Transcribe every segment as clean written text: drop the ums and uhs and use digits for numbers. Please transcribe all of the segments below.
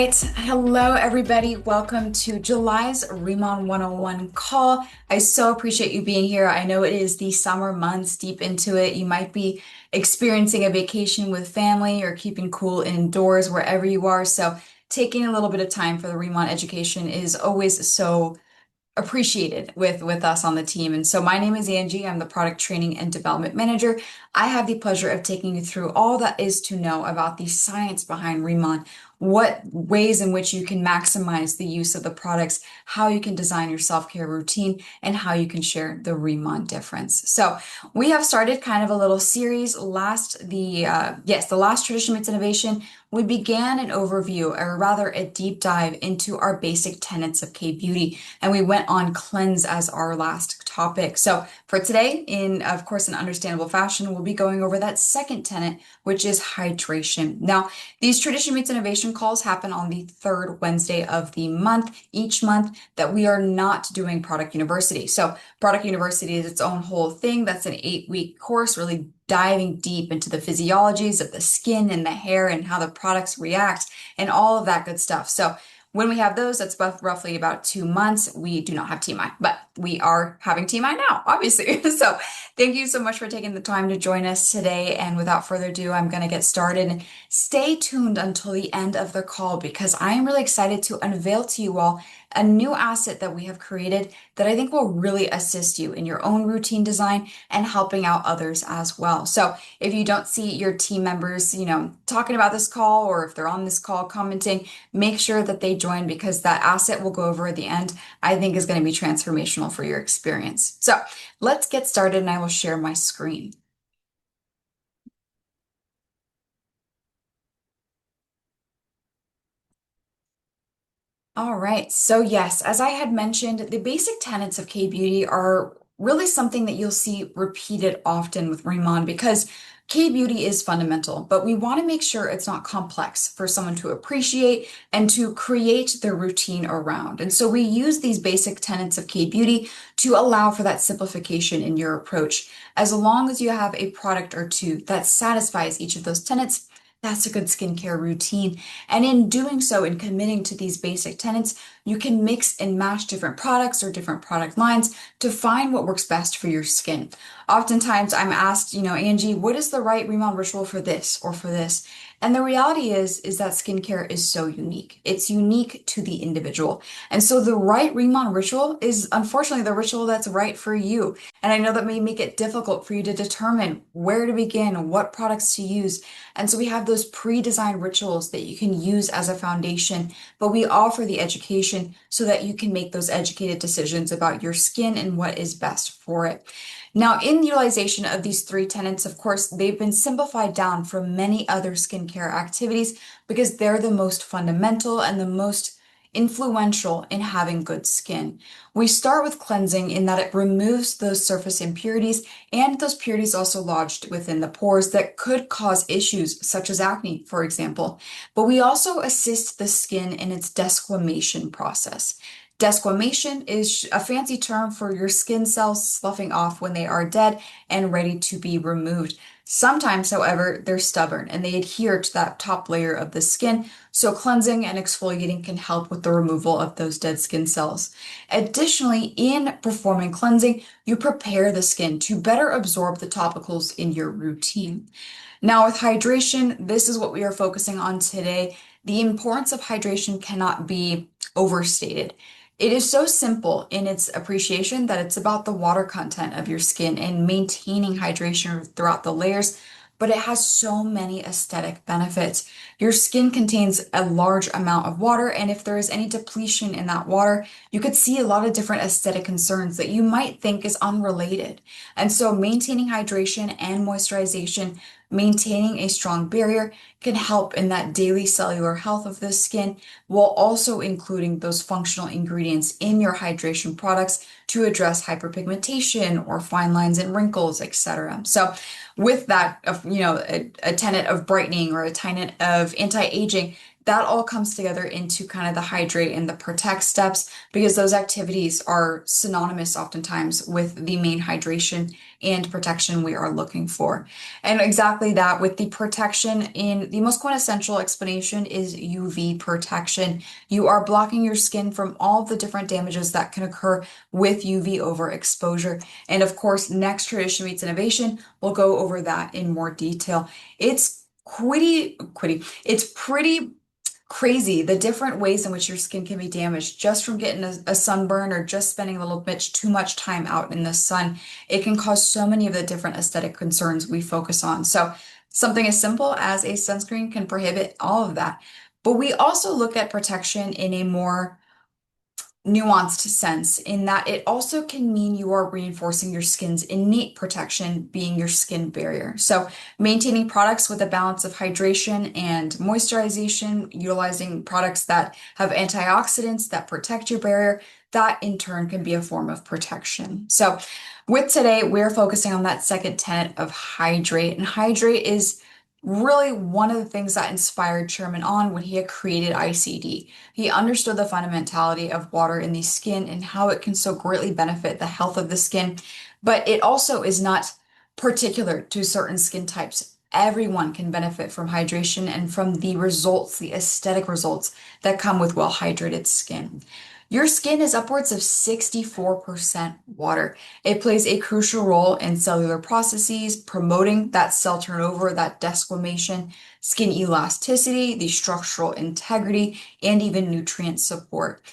right. Hello, everybody. Welcome to July's Riman 101 call. I so appreciate you being here. I know it is the summer months, deep into it. You might be experiencing a vacation with family or keeping cool indoors wherever you are. So, taking a little bit of time for the Riman education is always so appreciated with us on the team. And so my name is Angie. I'm the product training and development manager. I have the pleasure of taking you through all that is to know about the science behind Remon, what ways in which you can maximize the use of the products, how you can design your self-care routine, and how you can share the Remon difference. So we have started kind of a little series the last tradition meets innovation. We began an overview, or rather a deep dive into our basic tenets of K-beauty, and we went on cleanse as our last topic. So for today, in of course an understandable fashion, we'll be going over that second tenet, which is hydration. Now, these tradition meets innovation calls happen on the third Wednesday of the month, each month that we are not doing Product University. So Product University is its own whole thing. That's an 8-week course, really diving deep into the physiologies of the skin and the hair and how the products react and all of that good stuff. So when we have those, that's roughly about 2 months. We do not have TMI, but we are having TMI now, obviously. So thank you so much for taking the time to join us today. And without further ado, I'm going to get started. Stay tuned until the end of the call because I am really excited to unveil to you all a new asset that we have created that I think will really assist you in your own routine design and helping out others as well. So if you don't see your team members, talking about this call, or if they're on this call commenting, make sure that they join because that asset we'll go over at the end, I think is going to be transformational for your experience. So let's get started and I will share my screen. All right. So yes, as I had mentioned, the basic tenets of K-beauty are really something that you'll see repeated often with Riman because K-beauty is fundamental, but we want to make sure it's not complex for someone to appreciate and to create their routine around. And so we use these basic tenets of K-beauty to allow for that simplification in your approach. As long as you have a product or two that satisfies each of those tenets, that's a good skincare routine. And in doing so, in committing to these basic tenets, you can mix and match different products or different product lines to find what works best for your skin. Oftentimes I'm asked, Angie, what is the right remodel ritual for this or for this? And the reality is that skincare is so unique. It's unique to the individual. And so the right remodel ritual is unfortunately the ritual that's right for you. And I know that may make it difficult for you to determine where to begin, what products to use. And so we have those pre-designed rituals that you can use as a foundation, but we offer the education so that you can make those educated decisions about your skin and what is best for it. Now, in the utilization of these three tenets, of course, they've been simplified down from many other skincare activities because they're the most fundamental and the most influential in having good skin. We start with cleansing in that it removes those surface impurities and those purities also lodged within the pores that could cause issues such as acne, for example. But we also assist the skin in its desquamation process. Desquamation is a fancy term for your skin cells sloughing off when they are dead and ready to be removed. Sometimes, however, they're stubborn and they adhere to that top layer of the skin, so cleansing and exfoliating can help with the removal of those dead skin cells. Additionally, in performing cleansing, you prepare the skin to better absorb the topicals in your routine. Now, with hydration, this is what we are focusing on today. The importance of hydration cannot be overstated. It is so simple in its appreciation that it's about the water content of your skin and maintaining hydration throughout the layers, but it has so many aesthetic benefits. Your skin contains a large amount of water, and if there is any depletion in that water, you could see a lot of different aesthetic concerns that you might think is unrelated. And so maintaining hydration and moisturization, maintaining a strong barrier can help in that daily cellular health of the skin, while also including those functional ingredients in your hydration products to address hyperpigmentation or fine lines and wrinkles, etc. So with that, a tenet of brightening or a tenet of anti-aging, that all comes together into kind of the hydrate and the protect steps because those activities are synonymous oftentimes with the main hydration and protection we are looking for. And exactly that with the protection in the most quintessential explanation is UV protection. You are blocking your skin from all the different damages that can occur with UV overexposure. And of course, next Tradition Meets Innovation, we'll go over that in more detail. It's pretty crazy the different ways in which your skin can be damaged just from getting a sunburn or just spending a little bit too much time out in the sun. It can cause so many of the different aesthetic concerns we focus on. So something as simple as a sunscreen can prohibit all of that. But we also look at protection in a more nuanced sense in that it also can mean you are reinforcing your skin's innate protection, being your skin barrier. So, maintaining products with a balance of hydration and moisturization, utilizing products that have antioxidants that protect your barrier, that in turn can be a form of protection. So, with today, we're focusing on that second tenet of hydrate, and hydrate is really one of the things that inspired Sherman on when he had created ICD. He understood the fundamentality of water in the skin and how it can so greatly benefit the health of the skin, but it also is not particular to certain skin types. Everyone can benefit from hydration and from the results, the aesthetic results that come with well hydrated skin. Your skin is upwards of 64% water. It plays a crucial role in cellular processes, promoting that cell turnover, that desquamation, skin elasticity, the structural integrity, and even nutrient support.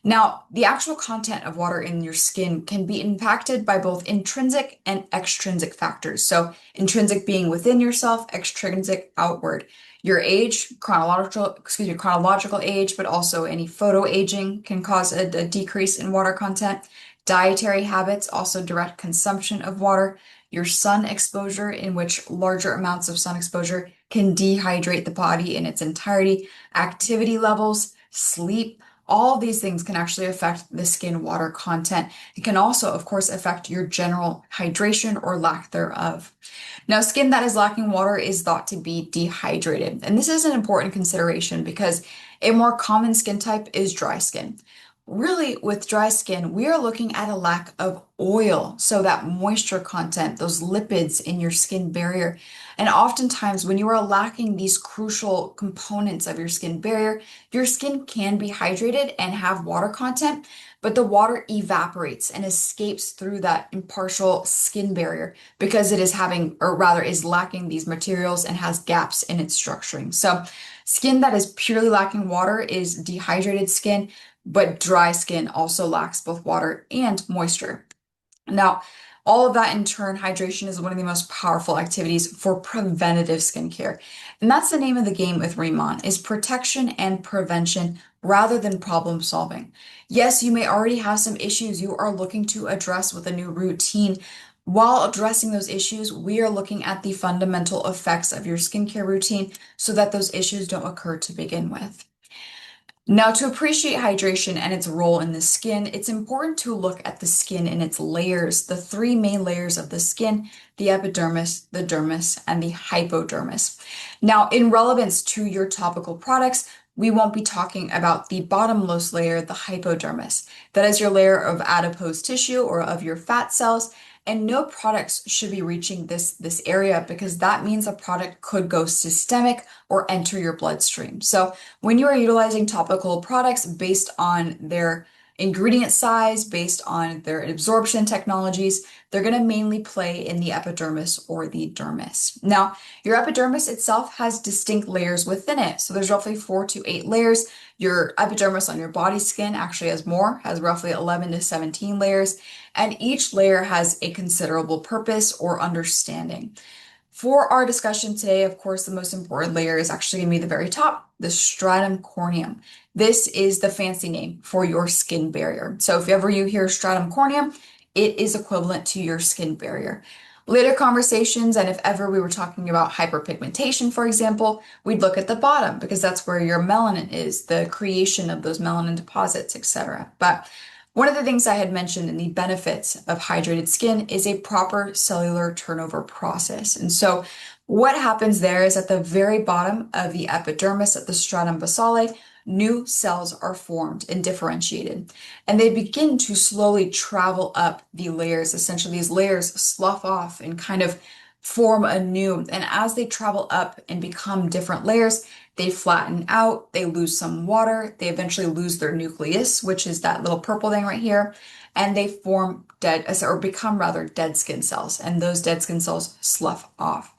Now, the actual content of water in your skin can be impacted by both intrinsic and extrinsic factors. So, intrinsic being within yourself, extrinsic outward. Your age, chronological age, but also any photo aging can cause a decrease in water content. Dietary habits, also direct consumption of water. Your sun exposure, in which larger amounts of sun exposure can dehydrate the body in its entirety. Activity levels, sleep, all of these things can actually affect the skin water content. It can also, of course, affect your general hydration or lack thereof. Now, skin that is lacking water is thought to be dehydrated. And this is an important consideration because a more common skin type is dry skin. Really, with dry skin, we are looking at a lack of oil, so that moisture content, those lipids in your skin barrier. And oftentimes, when you are lacking these crucial components of your skin barrier, your skin can be hydrated and have water content, but the water evaporates and escapes through that impartial skin barrier because it is having, or rather, is lacking these materials and has gaps in its structuring. So, skin that is purely lacking water is dehydrated skin, but dry skin also lacks both water and moisture. Now, all of that in turn, hydration is one of the most powerful activities for preventative skincare. And that's the name of the game with Riman, is protection and prevention rather than problem solving. Yes, you may already have some issues you are looking to address with a new routine. While addressing those issues, we are looking at the fundamental effects of your skincare routine so that those issues don't occur to begin with. Now, to appreciate hydration and its role in the skin, it's important to look at the skin in its layers, the three main layers of the skin, the epidermis, the dermis, and the hypodermis. Now, in relevance to your topical products, we won't be talking about the bottommost layer, the hypodermis. That is your layer of adipose tissue or of your fat cells. And no products should be reaching this area because that means a product could go systemic or enter your bloodstream. So when you are utilizing topical products based on their ingredient size, based on their absorption technologies, they're going to mainly play in the epidermis or the dermis. Now, your epidermis itself has distinct layers within it. So there's roughly 4 to 8 layers. Your epidermis on your body skin actually has more, has roughly 11 to 17 layers, and each layer has a considerable purpose or understanding. For our discussion today, of course, the most important layer is actually going to be the very top, the stratum corneum. This is the fancy name for your skin barrier. So if ever you hear stratum corneum, it is equivalent to your skin barrier. Later conversations, and if ever we were talking about hyperpigmentation, for example, we'd look at the bottom because that's where your melanin is, the creation of those melanin deposits, etc. But one of the things I had mentioned in the benefits of hydrated skin is a proper cellular turnover process. And so What happens there is at the very bottom of the epidermis at the stratum basale, new cells are formed and differentiated, and they begin to slowly travel up the layers. Essentially, these layers slough off and kind of form anew. And as they travel up and become different layers, they flatten out, they lose some water, they eventually lose their nucleus, which is that little purple thing right here, and they form dead, or become rather dead skin cells, and those dead skin cells slough off.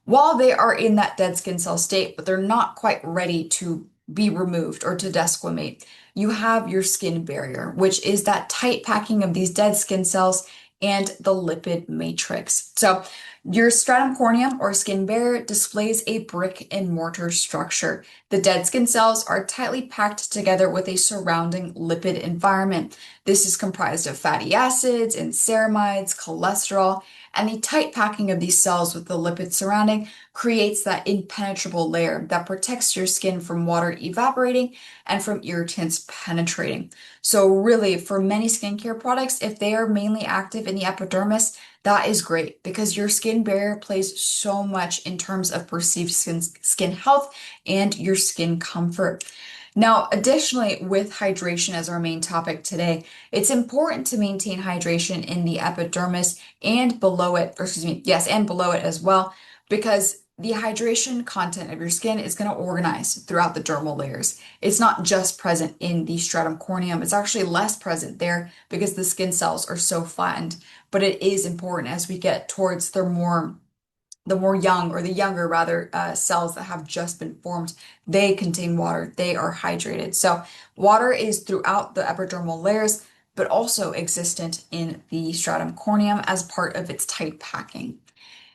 While they are in that dead skin cell state, but they're not quite ready to be removed or to desquamate, you have your skin barrier, which is that tight packing of these dead skin cells and the lipid matrix. So your stratum corneum or skin barrier displays a brick and mortar structure. The dead skin cells are tightly packed together with a surrounding lipid environment. This is comprised of fatty acids and ceramides, cholesterol, and the tight packing of these cells with the lipid surrounding creates that impenetrable layer that protects your skin from water evaporating and from irritants penetrating. So really, for many skincare products, if they are mainly active in the epidermis, that is great because your skin barrier plays so much in terms of perceived skin health and your skin comfort. Now, additionally, with hydration as our main topic today, it's important to maintain hydration in the epidermis and below it, or excuse me, yes, and below it as well, because the hydration content of your skin is going to organize throughout the dermal layers. It's not just present in the stratum corneum, it's actually less present there because the skin cells are so flattened. But it is important as we get towards the more young or the younger rather cells that have just been formed, they contain water, they are hydrated. So water is throughout the epidermal layers, but also existent in the stratum corneum as part of its tight packing.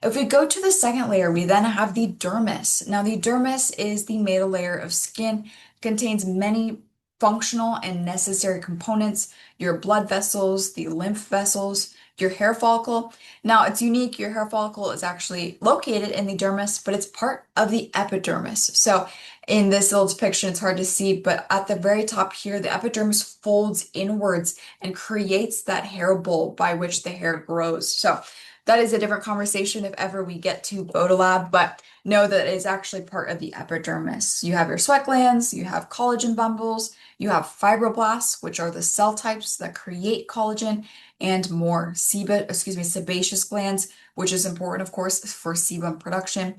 If we go to the second layer, we then have the dermis. Now, the dermis is the middle layer of skin, contains many functional and necessary components, your blood vessels, the lymph vessels, your hair follicle. Now, it's unique. Your hair follicle is actually located in the dermis, but it's part of the epidermis. So in this little depiction, it's hard to see, but at the very top here, the epidermis folds inwards and creates that hair bowl by which the hair grows. So that is a different conversation if ever we get to Photolab, but know that it is actually part of the epidermis. You have your sweat glands, you have collagen bundles, you have fibroblasts, which are the cell types that create collagen, and more sebaceous glands, which is important, of course, for sebum production.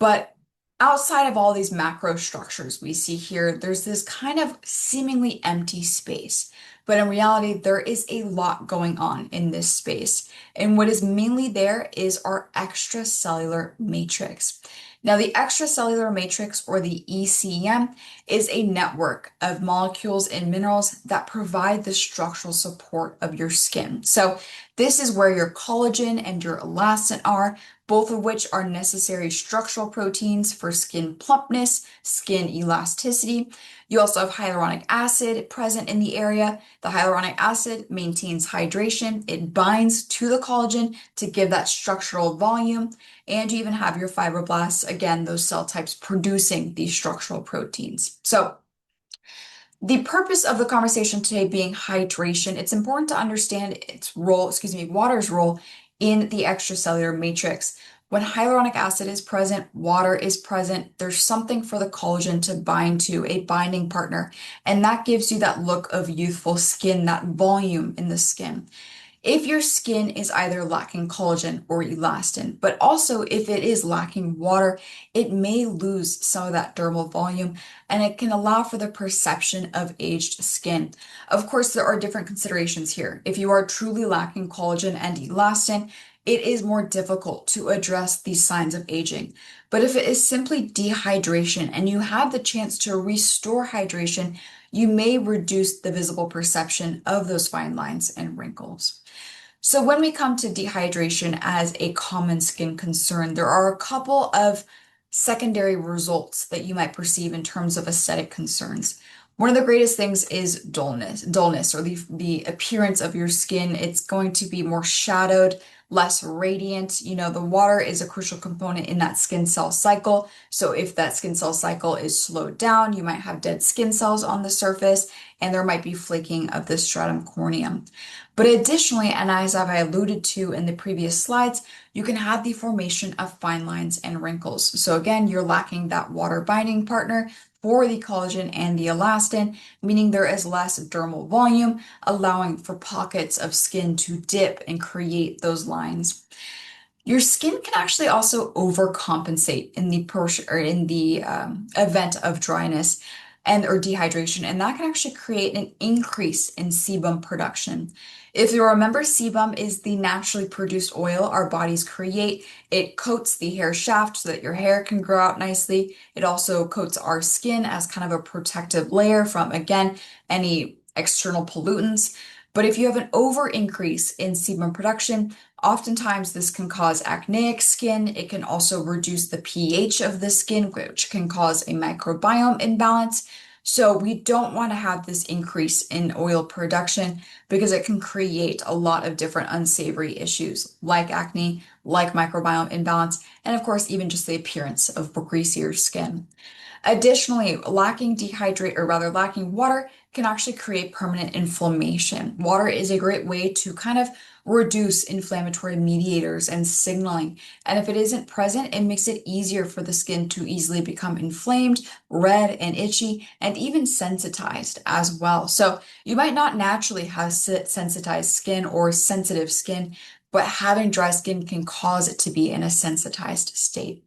But outside of all these macro structures we see here, there's this kind of seemingly empty space. But in reality, there is a lot going on in this space. And what is mainly there is our extracellular matrix. Now, the extracellular matrix, or the ECM, is a network of molecules and minerals that provide the structural support of your skin. So this is where your collagen and your elastin are, both of which are necessary structural proteins for skin plumpness, skin elasticity. You also have hyaluronic acid present in the area. The hyaluronic acid maintains hydration. It binds to the collagen to give that structural volume. And you even have your fibroblasts, again, those cell types producing these structural proteins. So the purpose of the conversation today being hydration, it's important to understand its role, water's role in the extracellular matrix. When hyaluronic acid is present, water is present, there's something for the collagen to bind to, a binding partner, and that gives you that look of youthful skin, that volume in the skin. If your skin is either lacking collagen or elastin, but also if it is lacking water, it may lose some of that dermal volume and it can allow for the perception of aged skin. Of course, there are different considerations here. If you are truly lacking collagen and elastin, it is more difficult to address these signs of aging. But if it is simply dehydration and you have the chance to restore hydration, you may reduce the visible perception of those fine lines and wrinkles. So when we come to dehydration as a common skin concern, there are a couple of secondary results that you might perceive in terms of aesthetic concerns. One of the greatest things is dullness or the appearance of your skin. It's going to be more shadowed, less radiant. The water is a crucial component in that skin cell cycle. So if that skin cell cycle is slowed down, you might have dead skin cells on the surface, and there might be flaking of the stratum corneum. But additionally, and as I've alluded to in the previous slides, you can have the formation of fine lines and wrinkles. So again, you're lacking that water binding partner for the collagen and the elastin, meaning there is less dermal volume, allowing for pockets of skin to dip and create those lines. Your skin can actually also overcompensate in the event of dryness and or dehydration, and that can actually create an increase in sebum production. If you remember, sebum is the naturally produced oil our bodies create. It coats the hair shaft so that your hair can grow out nicely. It also coats our skin as kind of a protective layer from, again, any external pollutants. But if you have an over increase in sebum production, oftentimes this can cause acneic skin. It can also reduce the pH of the skin, which can cause a microbiome imbalance. So we don't want to have this increase in oil production because it can create a lot of different unsavory issues like acne, like microbiome imbalance, and of course, even just the appearance of greasier skin. Additionally, lacking water can actually create permanent inflammation. Water is a great way to kind of reduce inflammatory mediators and signaling. And if it isn't present, it makes it easier for the skin to easily become inflamed, red, and itchy, and even sensitized as well. So you might not naturally have sensitized skin or sensitive skin, but having dry skin can cause it to be in a sensitized state.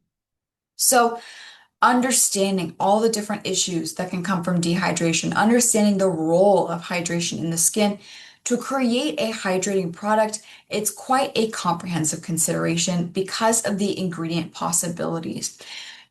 So understanding all the different issues that can come from dehydration, understanding the role of hydration in the skin to create a hydrating product, it's quite a comprehensive consideration because of the ingredient possibilities.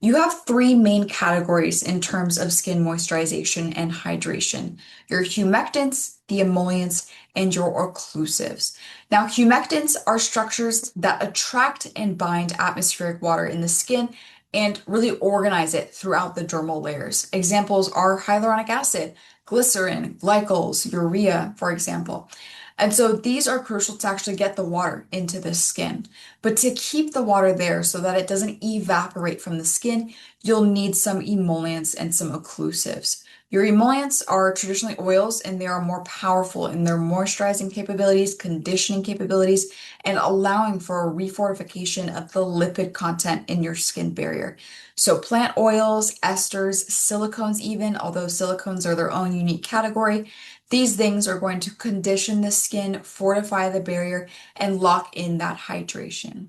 You have three main categories in terms of skin moisturization and hydration: your humectants, the emollients, and your occlusives. Now, humectants are structures that attract and bind atmospheric water in the skin and really organize it throughout the dermal layers. Examples are hyaluronic acid, glycerin, glycols, urea, for example. And so these are crucial to actually get the water into the skin. But to keep the water there so that it doesn't evaporate from the skin, you'll need some emollients and some occlusives. Your emollients are traditionally oils, and they are more powerful in their moisturizing capabilities, conditioning capabilities, and allowing for a refortification of the lipid content in your skin barrier. So plant oils, esters, silicones even, although silicones are their own unique category, these things are going to condition the skin, fortify the barrier, and lock in that hydration.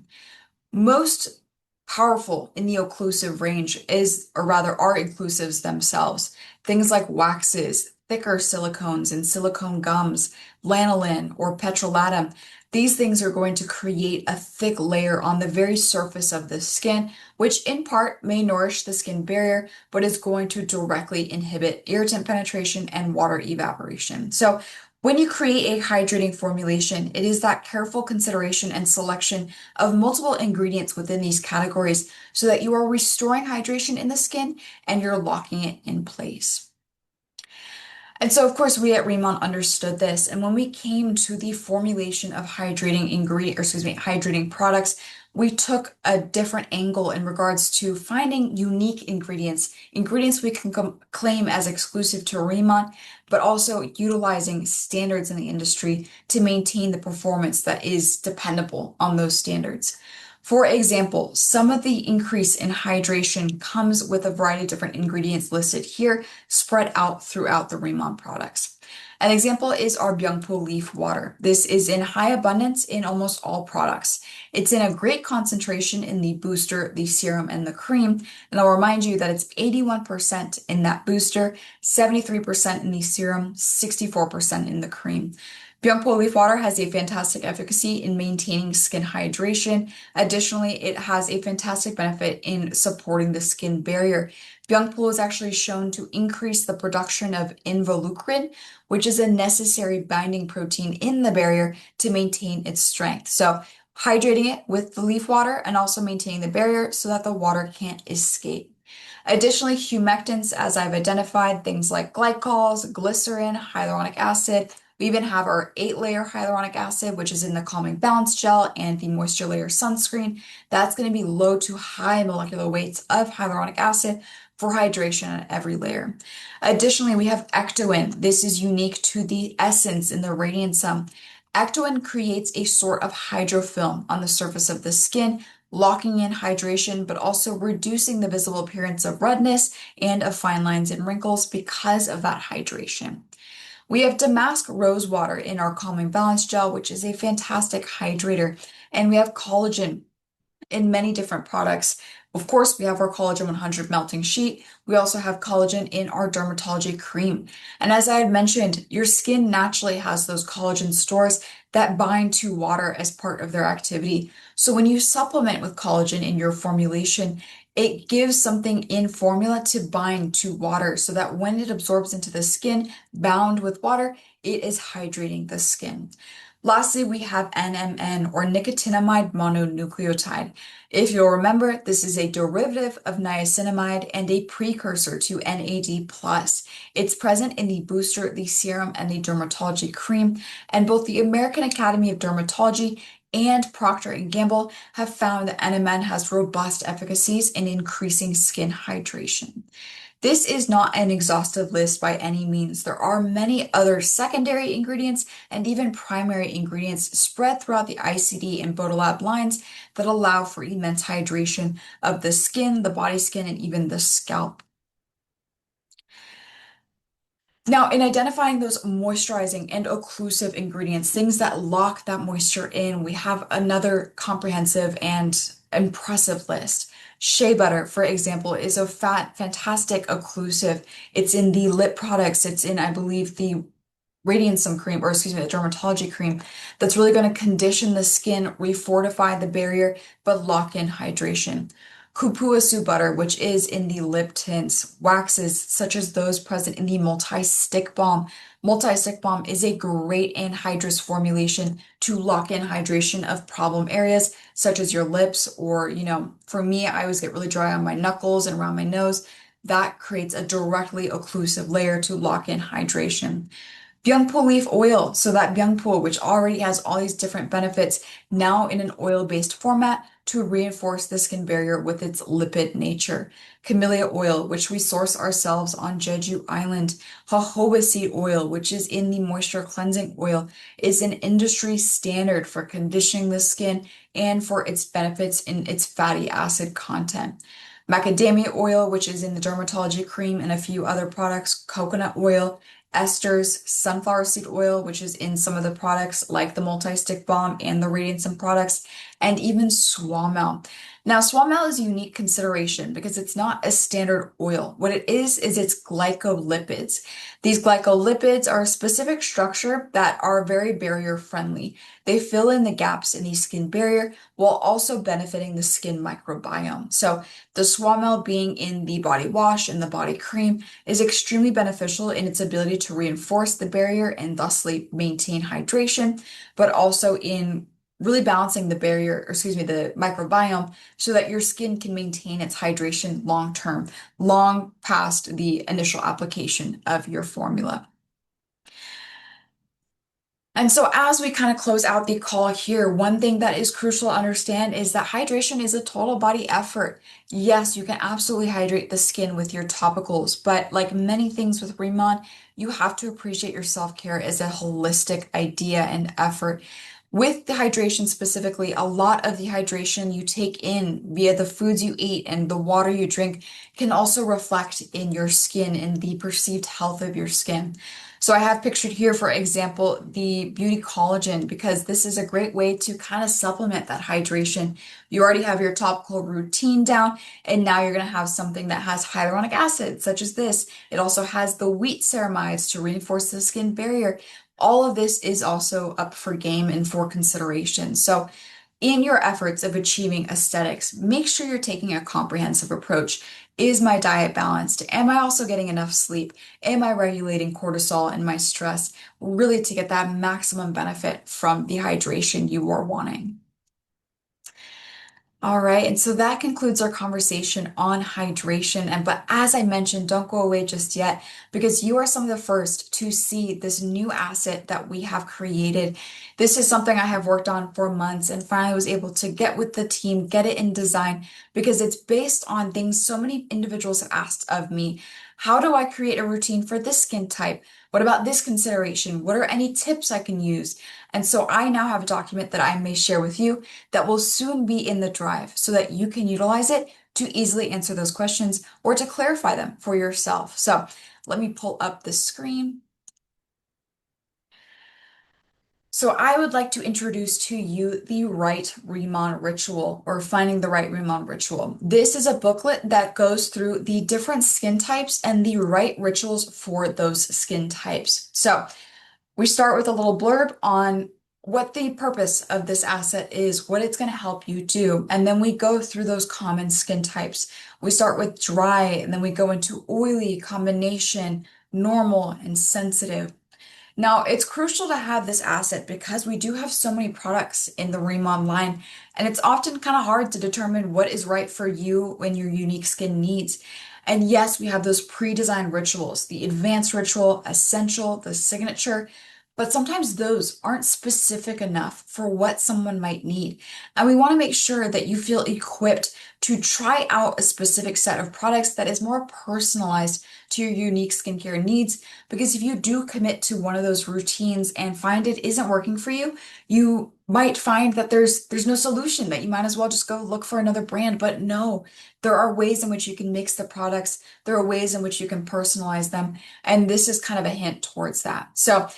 Most powerful in the occlusive range is, or rather, are inclusives themselves. Things like waxes, thicker silicones and silicone gums, lanolin or petrolatum. These things are going to create a thick layer on the very surface of the skin, which in part may nourish the skin barrier, but is going to directly inhibit irritant penetration and water evaporation. So when you create a hydrating formulation, it is that careful consideration and selection of multiple ingredients within these categories so that you are restoring hydration in the skin and you're locking it in place. And so, of course, we at Riman understood this. And when we came to the formulation of hydrating products, we took a different angle in regards to finding unique ingredients we can claim as exclusive to Riman, but also utilizing standards in the industry to maintain the performance that is dependable on those standards. For example, some of the increase in hydration comes with a variety of different ingredients listed here, spread out throughout the Rimmon products. An example is our Byungpo leaf water. This is in high abundance in almost all products. It's in a great concentration in the booster, the serum, and the cream. And I'll remind you that it's 81% in that booster, 73% in the serum, 64% in the cream. Byungpo leaf water has a fantastic efficacy in maintaining skin hydration. Additionally, it has a fantastic benefit in supporting the skin barrier. Byungpo is actually shown to increase the production of involucrin, which is a necessary binding protein in the barrier to maintain its strength. So hydrating it with the leaf water and also maintaining the barrier so that the water can't escape. Additionally, humectants, as I've identified, things like glycols, glycerin, hyaluronic acid, We even have our 8-layer hyaluronic acid, which is in the Calming Balance Gel and the Moisture Layer Sunscreen. That's going to be low to high molecular weights of hyaluronic acid for hydration on every layer. Additionally, we have Ectoin. This is unique to the Essence in the Radiant. Ectoin creates a sort of hydrofilm on the surface of the skin, locking in hydration, but also reducing the visible appearance of redness and of fine lines and wrinkles because of that hydration. We have Damask Rose Water in our Calming Balance Gel, which is a fantastic hydrator. And we have collagen in many different products. Of course, we have our Collagen 100 melting sheet. We also have collagen in our dermatology cream. And as I had mentioned, your skin naturally has those collagen stores that bind to water as part of their activity. So when you supplement with collagen in your formulation, it gives something in formula to bind to water so that when it absorbs into the skin, bound with water, it is hydrating the skin. Lastly, we have NMN or nicotinamide mononucleotide. If you'll remember, this is a derivative of niacinamide and a precursor to NAD+. It's present in the booster, the serum, and the dermatology cream, and both the American Academy of Dermatology and Procter & Gamble have found that NMN has robust efficacies in increasing skin hydration. This is not an exhaustive list by any means. There are many other secondary ingredients and even primary ingredients spread throughout the ICD and Bodolab lines that allow for immense hydration of the skin, the body skin, and even the scalp. Now, in identifying those moisturizing and occlusive ingredients, things that lock that moisture in, we have another comprehensive and impressive list. Shea butter, for example, is a fantastic occlusive. It's in the lip products. It's in, I believe, the Radiant cream, or excuse me, the dermatology cream that's really going to condition the skin, refortify the barrier, but lock in hydration. Cupuaçu butter, which is in the lip tints, waxes such as those present in the multi-stick balm. Multi-stick balm is a great anhydrous formulation to lock in hydration of problem areas such as your lips, or, for me, I always get really dry on my knuckles and around my nose. That creates a directly occlusive layer to lock in hydration. Byungpo leaf oil. So that byungpo, which already has all these different benefits, now in an oil-based format to reinforce the skin barrier with its lipid nature. Camellia oil, which we source ourselves on Jeju Island. Jojoba seed oil, which is in the moisture cleansing oil, is an industry standard for conditioning the skin and for its benefits in its fatty acid content. Macadamia oil, which is in the dermatology cream and a few other products. Coconut oil, esters, sunflower seed oil, which is in some of the products like the multi-stick balm and the Radiant products, and even Swamel. Now, Swamel is a unique consideration because it's not a standard oil. What it is it's glycolipids. These glycolipids are a specific structure that are very barrier friendly. They fill in the gaps in the skin barrier while also benefiting the skin microbiome. So the Swamel being in the body wash and the body cream is extremely beneficial in its ability to reinforce the barrier and thusly maintain hydration, but also in really balancing the barrier, or excuse me, the microbiome, so that your skin can maintain its hydration long term, long past the initial application of your formula. And so, as we kind of close out the call here, one thing that is crucial to understand is that hydration is a total body effort. Yes, you can absolutely hydrate the skin with your topicals, but like many things with Riman, you have to appreciate your self-care as a holistic idea and effort. With the hydration specifically, a lot of the hydration you take in via the foods you eat and the water you drink can also reflect in your skin and the perceived health of your skin. So I have pictured here, for example, the beauty collagen, because this is a great way to kind of supplement that hydration. You already have your topical routine down, and now you're going to have something that has hyaluronic acid, such as this. It also has the wheat ceramides to reinforce the skin barrier. All of this is also up for game and for consideration. So in your efforts of achieving aesthetics, make sure you're taking a comprehensive approach. Is my diet balanced? Am I also getting enough sleep? Am I regulating cortisol and my stress? Really to get that maximum benefit from the hydration you are wanting. All right, and so that concludes our conversation on hydration. And but as I mentioned, don't go away just yet because you are some of the first to see this new asset that we have created. This is something I have worked on for months and finally was able to get with the team, get it in design because it's based on things so many individuals have asked of me. How do I create a routine for this skin type? What about this consideration? What are any tips I can use? And so I now have a document that I may share with you that will soon be in the drive so that you can utilize it to easily answer those questions or to clarify them for yourself. So let me pull up the screen. So I would like to introduce to you the right Riman ritual or finding the right Riman ritual. This is a booklet that goes through the different skin types and the right rituals for those skin types. So we start with a little blurb on what the purpose of this asset is, what it's going to help you do, and then we go through those common skin types. We start with dry, and then we go into oily, combination, normal, and sensitive. Now, it's crucial to have this asset because we do have so many products in the Remon line, and it's often kind of hard to determine what is right for you and your unique skin needs. And yes, we have those pre-designed rituals, the advanced ritual, essential, the signature, but sometimes those aren't specific enough for what someone might need. And we want to make sure that you feel equipped to try out a specific set of products that is more personalized to your unique skincare needs because if you do commit to one of those routines and find it isn't working for you, you might find that there's no solution, that you might as well just go look for another brand. But no, there are ways in which you can mix the products. There are ways in which you can personalize them. And this is kind of a hint towards that. So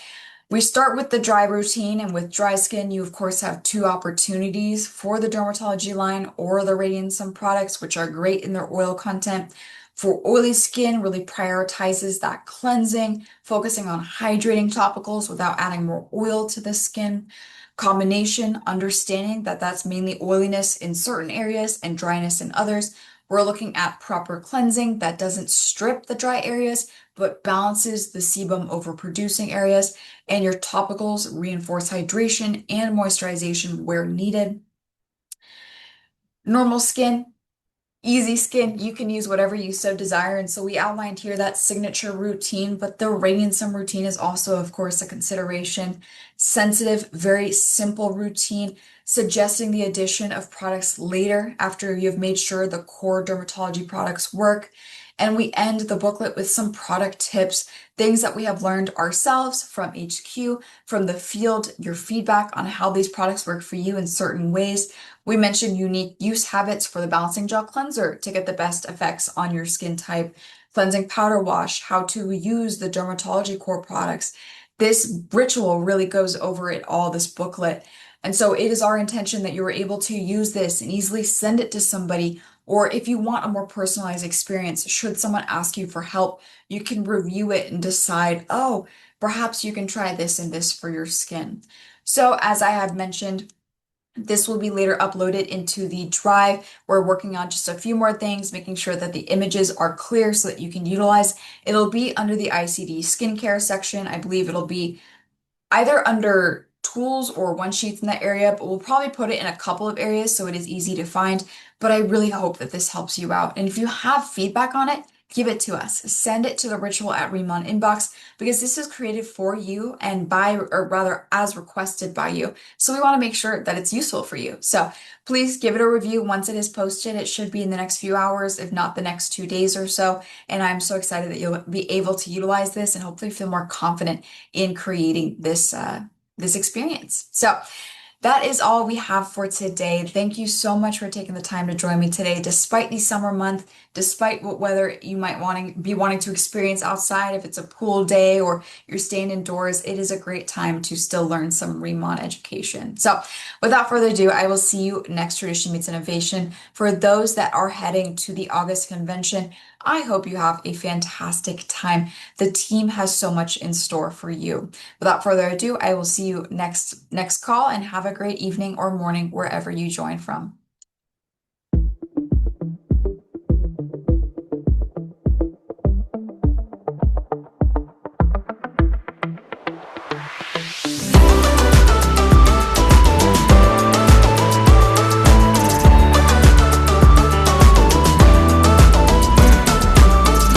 we start with the dry routine, and with dry skin, you of course have two opportunities for the dermatology line or the Radiant Sun products, which are great in their oil content. For oily skin, really prioritizes that cleansing, focusing on hydrating topicals without adding more oil to the skin. Combination, understanding that that's mainly oiliness in certain areas and dryness in others. We're looking at proper cleansing that doesn't strip the dry areas, but balances the sebum overproducing areas, and your topicals reinforce hydration and moisturization where needed. Normal skin, easy skin, you can use whatever you so desire. And so we outlined here that signature routine, but the Radiant Sun routine is also, of course, a consideration. Sensitive, very simple routine, suggesting the addition of products later after you've made sure the core dermatology products work. And we end the booklet with some product tips, things that we have learned ourselves from HQ, from the field, your feedback on how these products work for you in certain ways. We mentioned unique use habits for the balancing gel cleanser to get the best effects on your skin type, cleansing powder wash, how to use the dermatology core products. This ritual really goes over it all, this booklet. And so it is our intention that you are able to use this and easily send it to somebody. Or if you want a more personalized experience, should someone ask you for help, you can review it and decide, oh, perhaps you can try this and this for your skin. So as I have mentioned, this will be later uploaded into the drive. We're working on just a few more things, making sure that the images are clear so that you can utilize. It'll be under the ICD skincare section. I believe it'll be either under tools or one sheets in that area, but we'll probably put it in a couple of areas so it is easy to find. But I really hope that this helps you out. And if you have feedback on it, give it to us. Send it to the ritual at Remon inbox because this is created for you and by, or rather as requested by you. So we want to make sure that it's useful for you. So please give it a review once it is posted. It should be in the next few hours, if not the next 2 days or so. And I'm so excited that you'll be able to utilize this and hopefully feel more confident in creating this experience. So that is all we have for today. Thank you so much for taking the time to join me today, despite the summer month, despite what weather you might be wanting to experience outside. If it's a cool day or you're staying indoors, it is a great time to still learn some Remon education. So without further ado, I will see you next Tradition Meets Innovation. For those that are heading to the August convention, I hope you have a fantastic time. The team has so much in store for you. Without further ado, I will see you next call and have a great evening or morning wherever you join from.